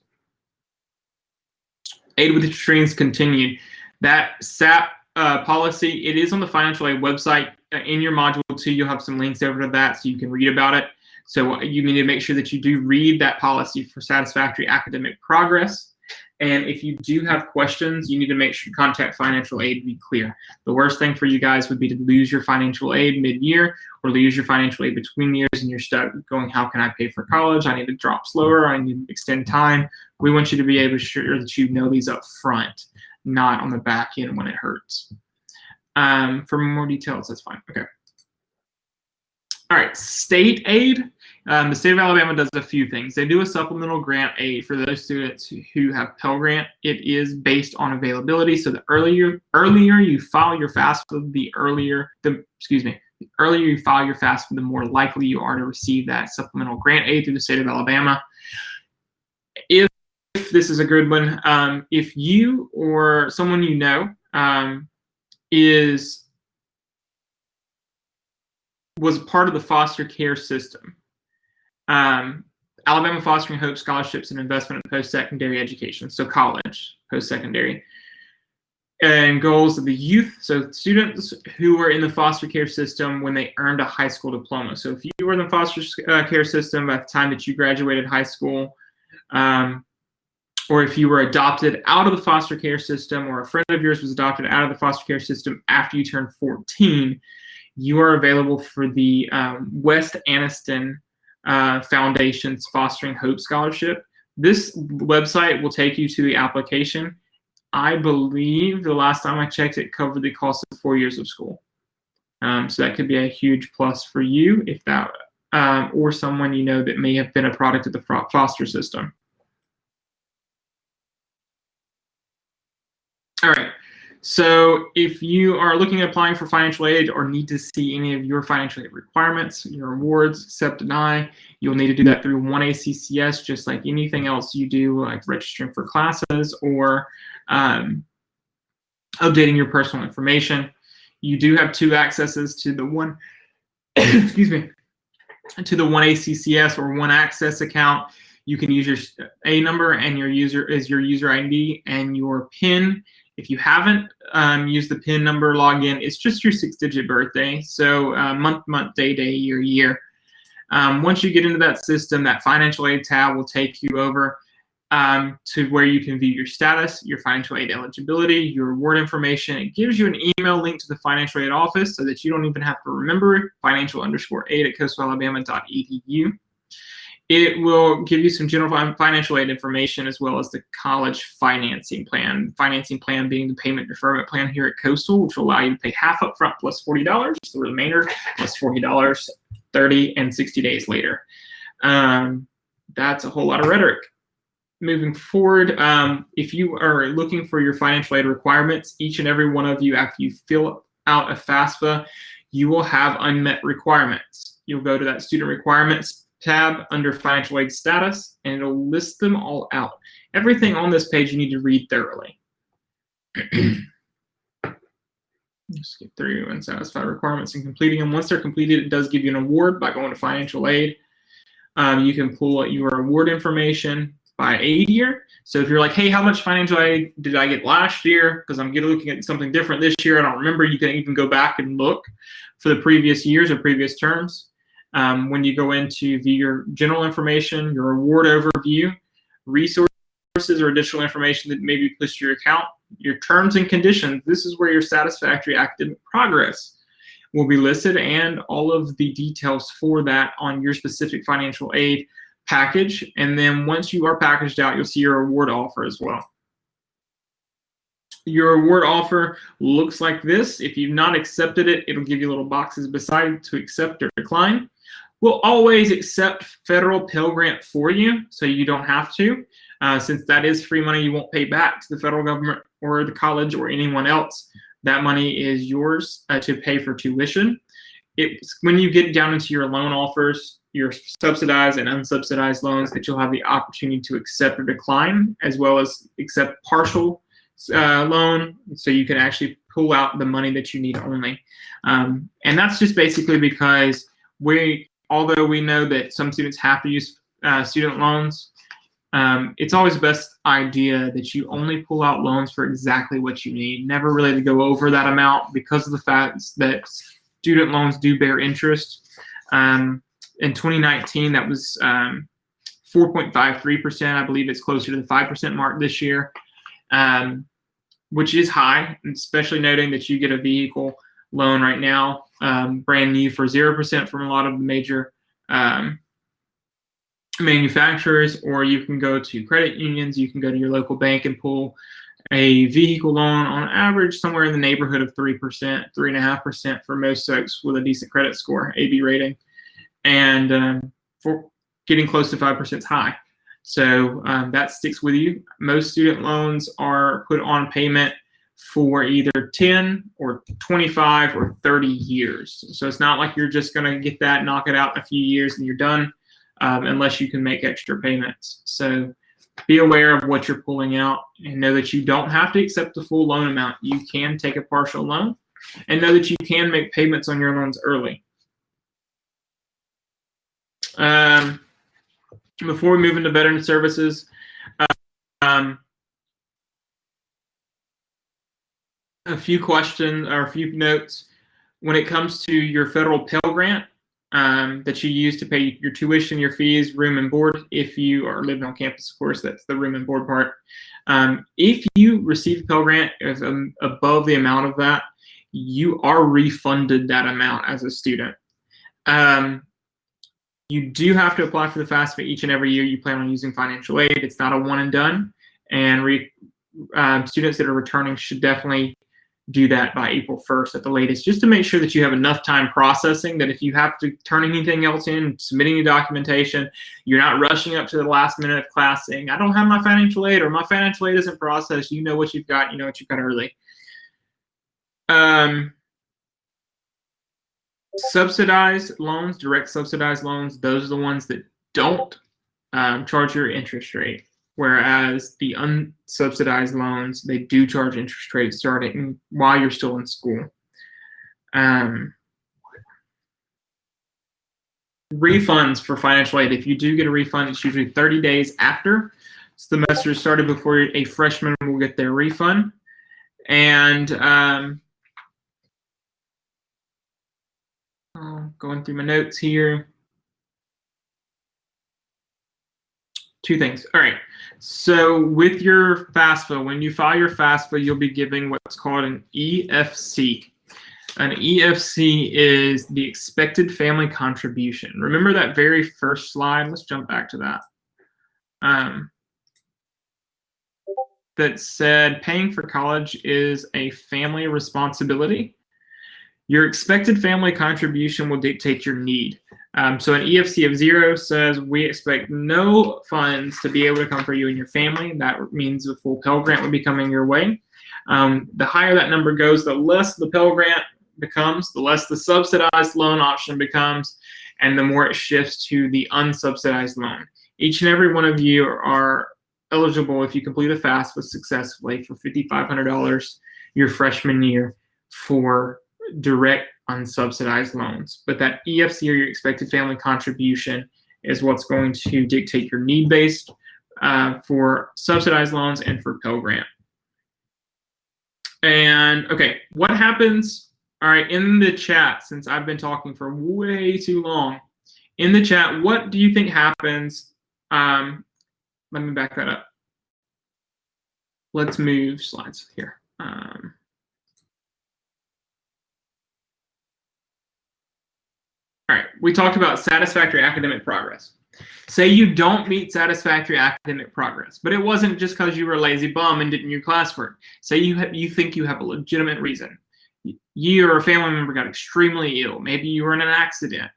Aid with strings continued. That SAP policy, it is on the financial aid website. In your module 2, you'll have some links over to that so you can read about it. So you need to make sure that you do read that policy for satisfactory academic progress. And if you do have questions, you need to make sure to contact financial aid to be clear. The worst thing for you guys would be to lose your financial aid mid-year or lose your financial aid between years and you're stuck going, how can I pay for college? I need to drop slower. I need to extend time. We want you to be able to ensure that you know these up front, not on the back end when it hurts. For more details, that's fine. Okay. All right, state aid The state of Alabama does a few things. They do a supplemental grant aid for those students who have Pell Grant. It is based on availability. So the earlier you file your FAFSA, the earlier you file your FAFSA, the more likely you are to receive that supplemental grant aid through the state of Alabama. If this is a good one, if you or someone you know was part of the foster care system, Alabama Fostering Hope Scholarships and Investment in Post-Secondary Education, so college, post-secondary, and goals of the youth, so students who were in the foster care system when they earned a high school diploma. So if you were in the foster care system by the time that you graduated high school, or if you were adopted out of the foster care system, or a friend of yours was adopted out of the foster care system after you turned 14, you are available for the West Anniston Foundation's Fostering Hope Scholarship. This website will take you to the application. I believe the last time I checked, it covered the cost of 4 years of school. So that could be a huge plus for you if that, or someone you know that may have been a product of the foster system. All right. So if you are looking at applying for financial aid or need to see any of your financial aid requirements, your awards, accept, deny, you'll need to do that through 1ACCS, just like anything else you do, like registering for classes or updating your personal information. You do have 2 accesses to the one, excuse me, to the 1ACCS or 1Access account. You can use your A number and your user ID and your PIN. If you haven't used the PIN number login, it's just your 6-digit birthday. So month, day, year. Once you get into that system, that financial aid tab will take you over to where you can view your status, your financial aid eligibility, your award information. It gives you an email link to the financial aid office so that you don't even have to remember it, financial_aid@coastalalabama.edu. It will give you some general financial aid information as well as the college financing plan. Financing plan being the payment deferment plan here at Coastal, which will allow you to pay half up front plus $40, the remainder plus $40, 30 and 60 days later. That's a whole lot of rhetoric. Moving forward, if you are looking for your financial aid requirements, each and every one of you, after you fill out a FAFSA, you will have unmet requirements. You'll go to that student requirements tab under financial aid status, and it'll list them all out. Everything on this page you need to read thoroughly. Just get through and satisfy requirements and completing them. Once they're completed, it does give you an award by going to financial aid. You can pull your award information by aid year. So if you're like, hey, how much financial aid did I get last year? Because I'm looking at something different this year, I don't remember. You can even go back and look for the previous years or previous terms. When you go into view your general information, your award overview, resources or additional information that may be pushed to your account, your terms and conditions, this is where your satisfactory academic progress will be listed and all of the details for that on your specific financial aid package. And then once you are packaged out, you'll see your award offer as well. Your award offer looks like this. If you've not accepted it, it'll give you little boxes beside it to accept or decline. We'll always accept federal Pell Grant for you, so you don't have to. Since that is free money, you won't pay back to the federal government or the college or anyone else. That money is yours to pay for tuition. It's when you get down into your loan offers, your subsidized and unsubsidized loans, that you'll have the opportunity to accept or decline, as well as accept partial loan, so you can actually pull out the money that you need only. And that's just basically because although we know that some students have to use student loans, it's always the best idea that you only pull out loans for exactly what you need, never really to go over that amount, because of the fact that student loans do bear interest. In 2019, that was 4.53%. I believe it's closer to the 5% mark this year, which is high, especially noting that you get a vehicle loan right now, brand new, for 0% from a lot of the major manufacturers, or you can go to credit unions, you can go to your local bank and pull a vehicle loan on average somewhere in the neighborhood of 3%, 3.5% for most folks with a decent credit score, AB rating. And for getting close to 5% is high. So that sticks with you. Most student loans are put on payment for either 10 or 25 or 30 years. So it's not like you're just going to get that, knock it out in a few years and you're done, unless you can make extra payments. So be aware of what you're pulling out and know that you don't have to accept the full loan amount. You can take a partial loan, and know that you can make payments on your loans early. Before we move into veteran services, a few questions or a few notes. When it comes to your federal Pell Grant that you use to pay your tuition, your fees, room and board, if you are living on campus, of course, that's the room and board part. If you receive a Pell Grant above the amount of that, you are refunded that amount as a student. You do have to apply for the FAFSA each and every year you plan on using financial aid. It's not a one and done, and students that are returning should definitely do that by April 1st at the latest, just to make sure that you have enough time processing that if you have to turn anything else in, submitting any documentation, you're not rushing up to the last minute of class saying, I don't have my financial aid, or my financial aid isn't processed. You know what you've got, you know what you've got early. Subsidized loans, direct subsidized loans, those are the ones that don't charge your interest rate. Whereas the unsubsidized loans, they do charge interest rates starting while you're still in school. Refunds for financial aid. If you do get a refund, it's usually 30 days after the semester started before a freshman will get their refund. And going through my notes here. Two things. All right. So with your FAFSA, when you file your FAFSA, you'll be giving what's called an EFC. An EFC is the expected family contribution. Remember that very first slide? Let's jump back to that. That said paying for college is a family responsibility. Your expected family contribution will dictate your need. So an EFC of 0 says we expect no funds to be able to come for you and your family. That means the full Pell Grant will be coming your way. The higher that number goes, the less the Pell Grant becomes, the less the subsidized loan option becomes, and the more it shifts to the unsubsidized loan. Each and every one of you are eligible, if you complete a FAFSA successfully, for $5,500 your freshman year for direct unsubsidized loans. But that EFC, or your expected family contribution, is what's going to dictate your need-based for subsidized loans and for Pell Grant. And okay, what happens, all right, in the chat, since I've been talking for way too long, in the chat, what do you think happens? Let me back that up. Let's move slides here. All right, we talked about satisfactory academic progress. Say you don't meet satisfactory academic progress, but it wasn't just because you were a lazy bum and didn't do your classwork. Say you think you have a legitimate reason. You or a family member got extremely ill. Maybe you were in an accident.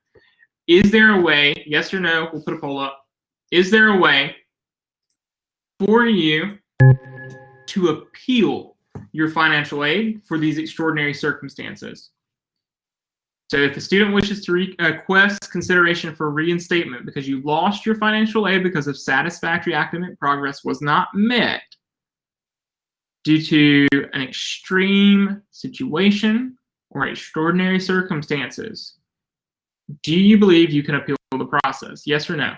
Is there a way, yes or no, we'll put a poll up. Is there a way for you to appeal your financial aid for these extraordinary circumstances? So if a student wishes to request consideration for reinstatement because you lost your financial aid because of satisfactory academic progress was not met due to an extreme situation or extraordinary circumstances, do you believe you can appeal the process? Yes or no?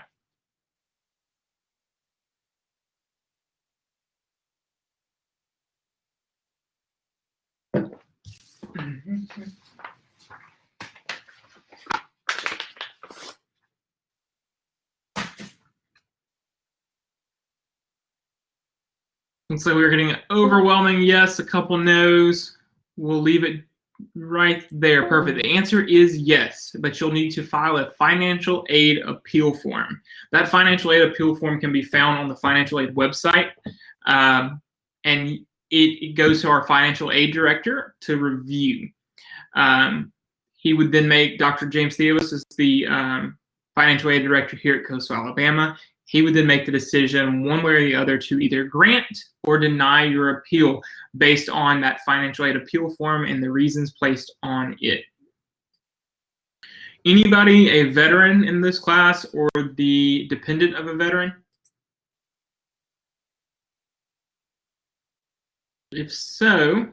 Looks like we're getting an overwhelming yes, a couple no's. We'll leave it right there. Perfect. The answer is yes, but you'll need to file a financial aid appeal form. That financial aid appeal form can be found on the financial aid website, and it goes to our financial aid director to review. He would then make, Dr. James Theos is the financial aid director here at Coastal Alabama. He would then make the decision one way or the other to either grant or deny your appeal based on that financial aid appeal form and the reasons placed on it. Anybody a veteran in this class or the dependent of a veteran? If so,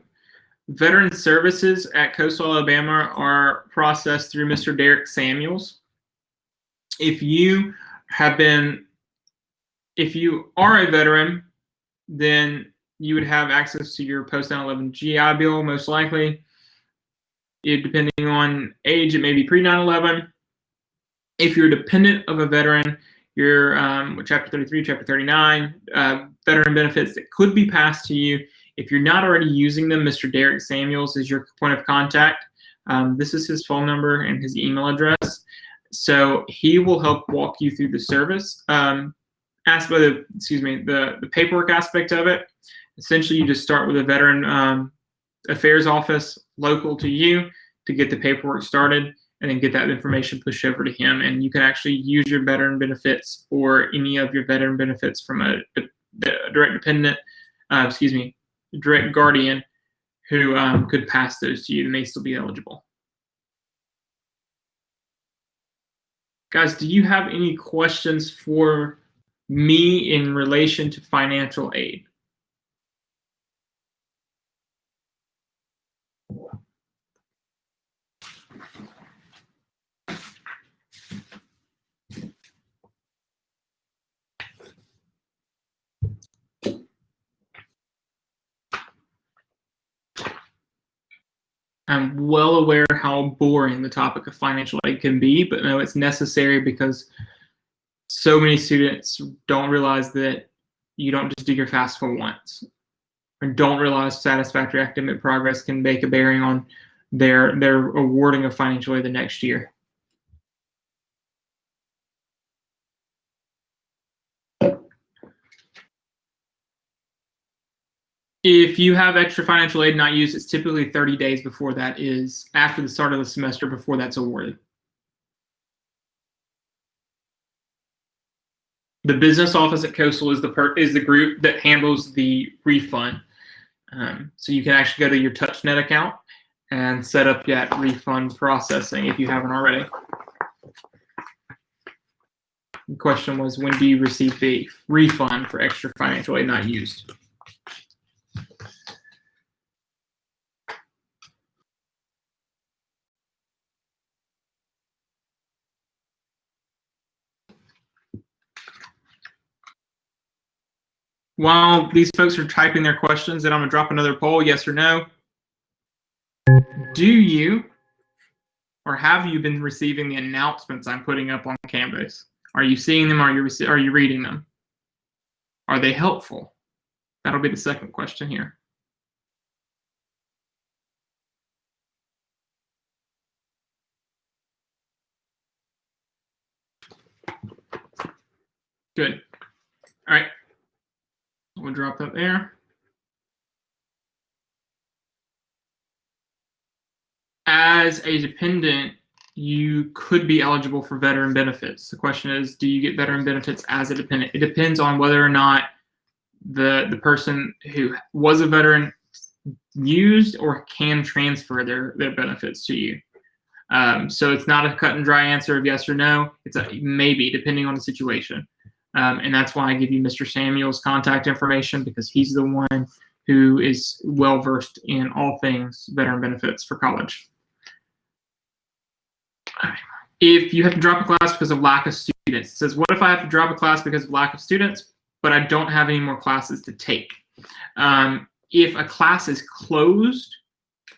veteran services at Coastal Alabama are processed through Mr. Derek Samuels. If you are a veteran, then you would have access to your post 9/11 GI Bill, most likely. Depending on age, it may be pre 9/11. If you're a dependent of a veteran, your Chapter 33, Chapter 39 veteran benefits that could be passed to you. If you're not already using them, Mr. Derek Samuels is your point of contact. This is his phone number and his email address. So he will help walk you through the service the paperwork aspect of it. Essentially, you just start with a veteran affairs office local to you to get the paperwork started, and then get that information pushed over to him. And you can actually use your veteran benefits or any of your veteran benefits from a direct dependent, direct guardian who could pass those to you and may still be eligible. Guys, do you have any questions for me in relation to financial aid? I'm well aware how boring the topic of financial aid can be, but no, it's necessary because so many students don't realize that you don't just do your FAFSA once, and don't realize satisfactory academic progress can make a bearing on their awarding of financial aid the next year. If you have extra financial aid not used, it's typically 30 days before that is, after the start of the semester, before that's awarded. The business office at Coastal is the group that handles the refund. So you can actually go to your TouchNet account and set up that refund processing if you haven't already. The question was, when do you receive the refund for extra financial aid not used? While these folks are typing their questions, then I'm going to drop another poll, yes or no. Do you or have you been receiving the announcements I'm putting up on Canvas? Are you seeing them? Are you reading them? Are they helpful? That'll be the second question here. Good. All right. We'll drop that there. As a dependent, you could be eligible for veteran benefits. The question is, do you get veteran benefits as a dependent? It depends on whether or not the person who was a veteran used or can transfer their benefits to you. So it's not a cut and dry answer of yes or no. It's a maybe, depending on the situation. And that's why I give you Mr. Samuel's contact information, because he's the one who is well versed in all things veteran benefits for college. If you have to drop a class because of lack of students, it says, what if I have to drop a class because of lack of students, but I don't have any more classes to take? If a class is closed,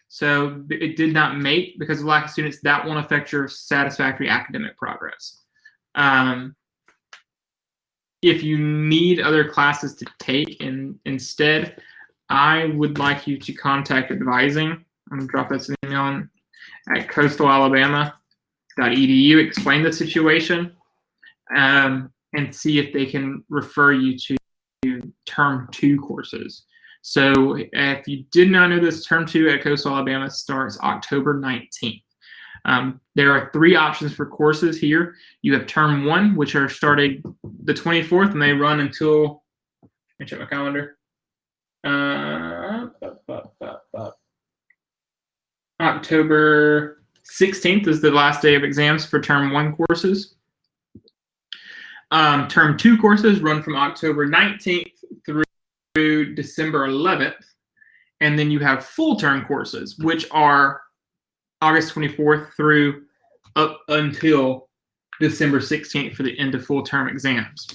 so it did not make because of lack of students, that won't affect your satisfactory academic progress. If you need other classes to take instead, I would like you to contact advising. I'm going to drop this email at coastalalabama.edu, explain the situation, and see if they can refer you to Term 2 courses. So if you did not know this, Term 2 at Coastal Alabama starts October 19th. There are 3 options for courses here. You have term 1, which are starting the 24th, and they run until, let me check my calendar. October 16th is the last day of exams for term 1 courses. Term 2 courses run from October 19th through December 11th. And then you have full term courses, which are August 24th through up until December 16th for the end of full term exams.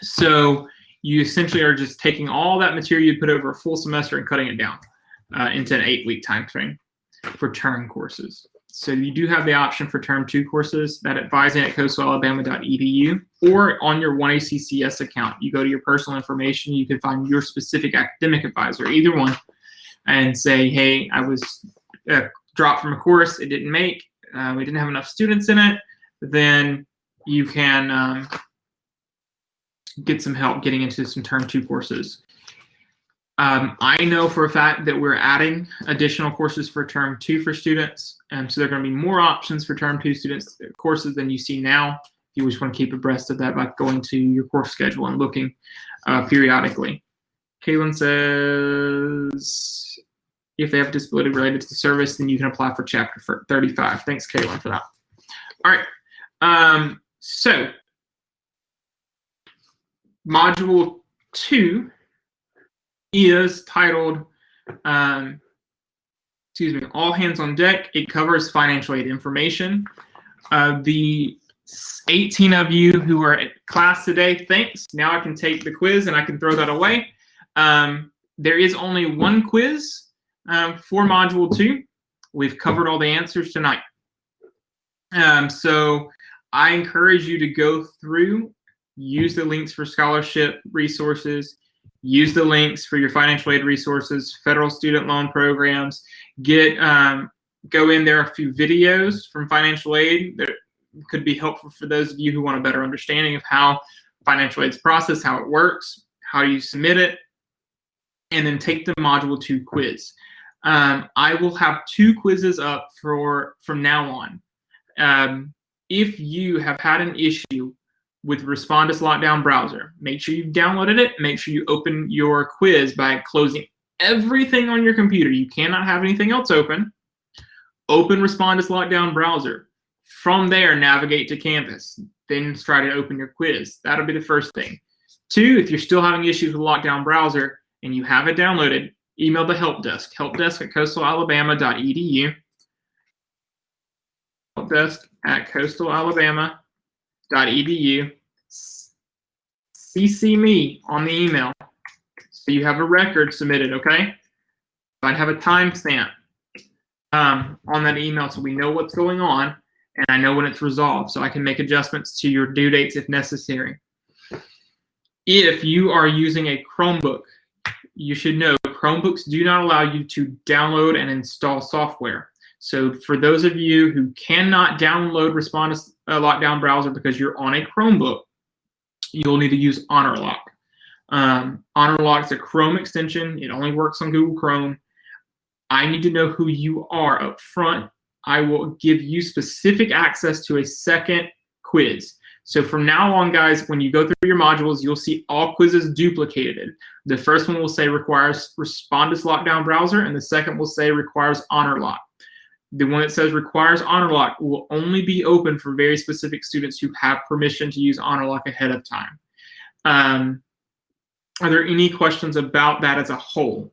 So you essentially are just taking all that material you put over a full semester and cutting it down into an 8-week time frame for term courses. So you do have the option for term 2 courses that advising at coastalalabama.edu or on your 1ACCS account. You go to your personal information, you can find your specific academic advisor, either one, and say, hey, I was dropped from a course, it didn't make, we didn't have enough students in it. Then you can get some help getting into some term 2 courses. I know for a fact that we're adding additional courses for term 2 for students. So there are going to be more options for term 2 students courses than you see now. You just want to keep abreast of that by going to your course schedule and looking periodically. Kaylin says, if they have a disability related to the service, then you can apply for Chapter 35. Thanks, Kaylin, for that. All right. So Module 2 is titled, All Hands on Deck. It covers financial aid information. The 18 of you who are at class today, thanks. Now I can take the quiz and I can throw that away. There is only one quiz for Module 2. We've covered all the answers tonight. So I encourage you to go through, use the links for scholarship resources, use the links for your financial aid resources, federal student loan programs, go in there a few videos from financial aid that could be helpful for those of you who want a better understanding of how financial aid is processed, how it works, how you submit it, and then take the Module 2 quiz. I will have 2 quizzes up from now on. If you have had an issue with Respondus Lockdown Browser, make sure you've downloaded it. Make sure you open your quiz by closing everything on your computer. You cannot have anything else open. Open Respondus Lockdown Browser. From there, navigate to Canvas. Then try to open your quiz. That'll be the first thing. 2, if you're still having issues with Lockdown Browser and you have it downloaded, email the help desk, helpdesk@coastalalabama.edu. helpdesk@coastalalabama.edu. CC me on the email so you have a record submitted, okay? I'd have a timestamp on that email so we know what's going on and I know when it's resolved so I can make adjustments to your due dates if necessary. If you are using a Chromebook, you should know Chromebooks do not allow you to download and install software. So for those of you who cannot download Respondus Lockdown Browser because you're on a Chromebook, you'll need to use HonorLock. HonorLock is a Chrome extension. It only works on Google Chrome. I need to know who you are up front. I will give you specific access to a second quiz. So from now on, guys, when you go through your modules, you'll see all quizzes duplicated. The first one will say requires Respondus Lockdown Browser, and the second will say requires HonorLock. The one that says requires HonorLock will only be open for very specific students who have permission to use HonorLock ahead of time. Are there any questions about that as a whole?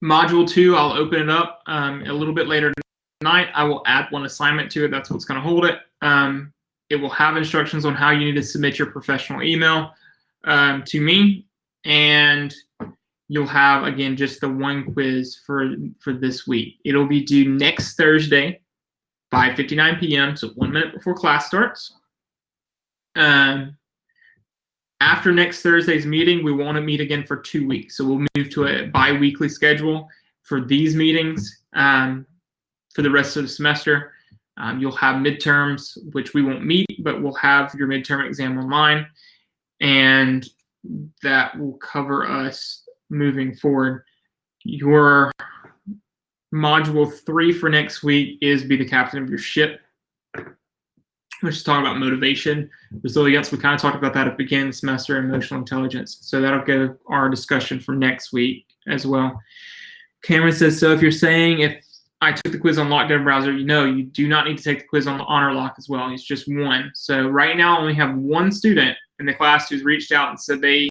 Module 2, I'll open it up a little bit later tonight. I will add one assignment to it. That's what's going to hold it. It will have instructions on how you need to submit your professional email to me. And you'll have, again, just the one quiz for this week. It'll be due next Thursday, 5:59 p.m., so 1 minute before class starts. After next Thursday's meeting, we won't meet again for 2 weeks. So we'll move to a bi-weekly schedule for these meetings for the rest of the semester. You'll have midterms, which we won't meet, but we'll have your midterm exam online. And that will cover us moving forward. Your module 3 for next week is be the captain of your ship, which is talking about motivation, resilience. We kind of talked about that at the beginning of the semester, emotional intelligence. So that'll go our discussion for next week as well. Cameron says, so if you're saying if I took the quiz on Lockdown Browser, you do not need to take the quiz on the Honor Lock as well. It's just one. So right now I only have one student in the class who's reached out and said they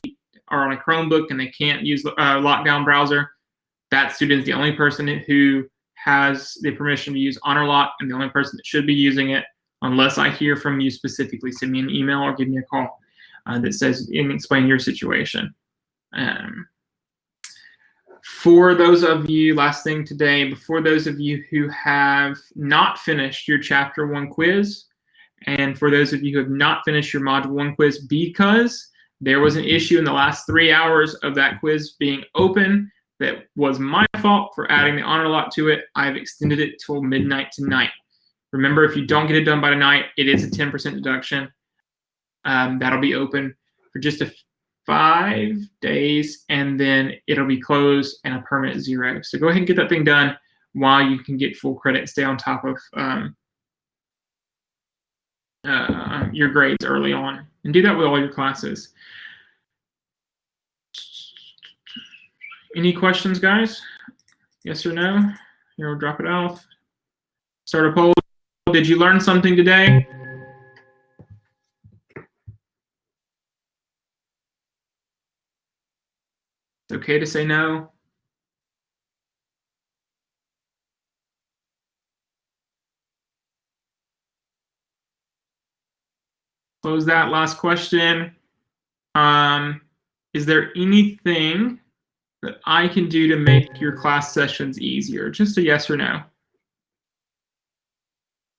are on a Chromebook and they can't use Lockdown Browser. That student is the only person who has the permission to use Honor Lock and the only person that should be using it, unless I hear from you specifically. Send me an email or give me a call that says, and explain your situation. For those of you, last thing today, before those of you who have not finished your Chapter 1 quiz, and for those of you who have not finished your Module 1 quiz because there was an issue in the last 3 hours of that quiz being open that was my fault for adding the Honor Lock to it, I've extended it till midnight tonight. Remember, if you don't get it done by tonight, it is a 10% deduction. That'll be open for just 5 days, and then it'll be closed and a permanent 0. So go ahead and get that thing done while you can get full credit. Stay on top of your grades early on, and do that with all your classes. Any questions, guys? Yes or no? Here, we'll drop it off. Start a poll. Did you learn something today? It's okay to say no. Close that. Last question. Is there anything that I can do to make your class sessions easier? Just a yes or no.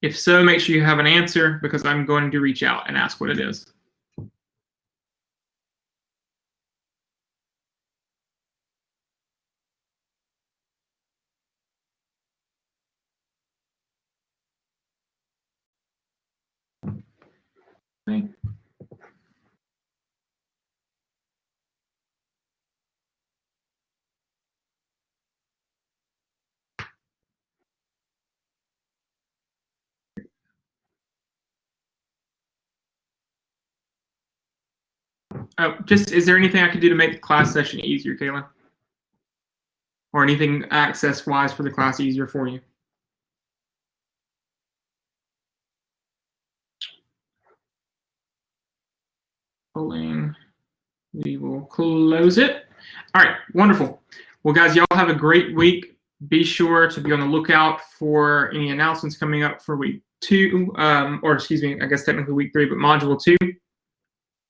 If so, make sure you have an answer because I'm going to reach out and ask what it is. Okay. Is there anything I can do to make the class session easier, Kayla? Or anything access-wise for the class easier for you? Polling. We will close it. All right, wonderful. Well, guys, y'all have a great week. Be sure to be on the lookout for any announcements coming up for week 2, or excuse me, I guess technically week 3, but module 2.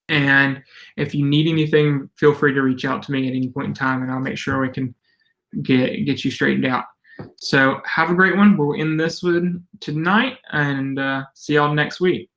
And if you need anything, feel free to reach out to me at any point in time, and I'll make sure we can get you straightened out. So have a great one. We'll end this one tonight, and see y'all next week.